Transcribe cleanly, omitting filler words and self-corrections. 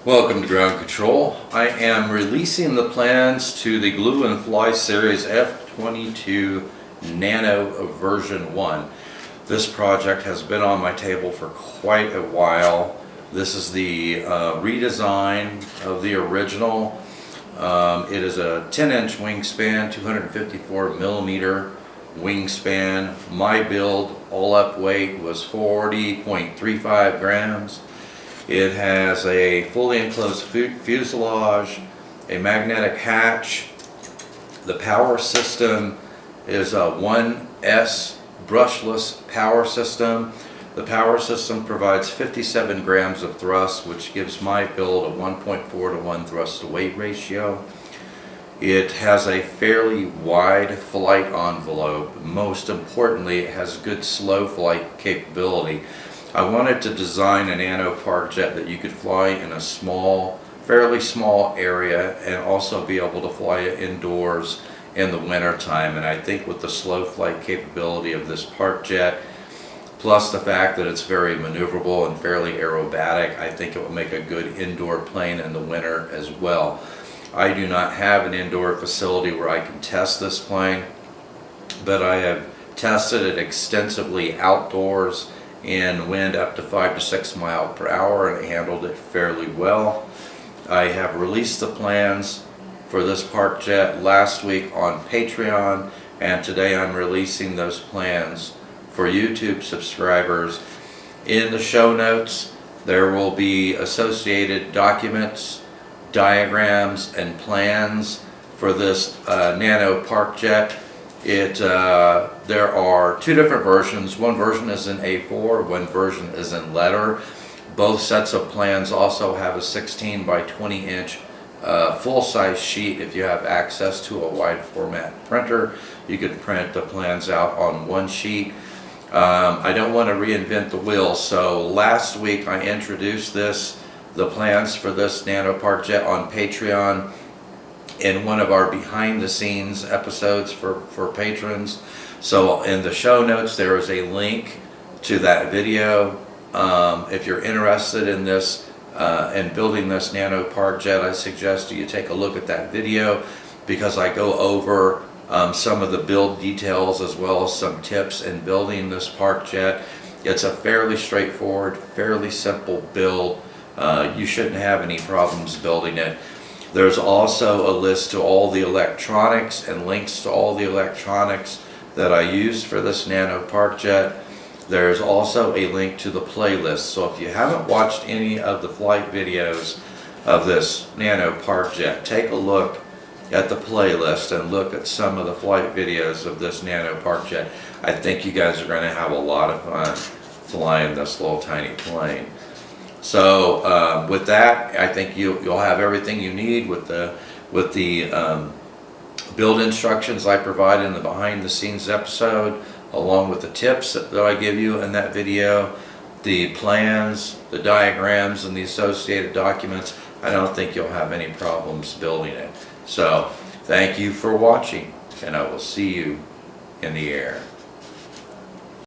Welcome to Ground Control. I am releasing the plans to the Glue and Fly Series F-22 Nano version 1. This project has been on my table for quite a while. This is the redesign of the original. It is a 10-inch wingspan, 254 millimeter wingspan. My build all up weight was 40.35 grams. It has a fully enclosed fuselage, a magnetic hatch. The power system is a 1S brushless power system. The power system provides 57 grams of thrust, which gives my build a 1.4 to 1 thrust to weight ratio. It has a fairly wide flight envelope. Most importantly, it has good slow flight capability. I wanted to design a Nano Parkjet that you could fly in a fairly small area and also be able to fly it indoors in the winter time. And I think with the slow flight capability of this Parkjet, plus the fact that it's very maneuverable and fairly aerobatic, I think it will make a good indoor plane in the winter as well. I do not have an indoor facility where I can test this plane, but I have tested it extensively outdoors in wind up to 5 to 6 miles per hour, and it handled it fairly well. I have released the plans for this Parkjet last week on Patreon, and today I'm releasing those plans for YouTube subscribers. In the show notes there will be associated documents, diagrams, and plans for this Nano Parkjet. There are two different versions. One version is in A4, one version is in letter. Both sets of plans also have a 16 by 20 inch full-size sheet. If you have access to a wide format printer, you can print the plans out on one sheet. I don't want to reinvent the wheel, so last week I introduced the plans for this Nano Parkjet on Patreon in one of our behind the scenes episodes for patrons. So in the show notes there is a link to that video. If you're interested in this and building this Nano Parkjet, I suggest you take a look at that video, because I go over some of the build details as well as some tips in building this Parkjet. It's a fairly straightforward, fairly simple build. You shouldn't have any problems building it. There's also a list to all the electronics and links to all the electronics that I used for this Nano Parkjet. There's also a link to the playlist. So if you haven't watched any of the flight videos of this Nano Parkjet, take a look at the playlist and look at some of the flight videos of this Nano Parkjet. I think you guys are going to have a lot of fun flying this little tiny plane. So with that, I think you'll have everything you need with the build instructions I provide in the behind the scenes episode, along with the tips that I give you in that video, the plans, the diagrams, and the associated documents. I don't think you'll have any problems building it. So thank you for watching, and I will see you in the air.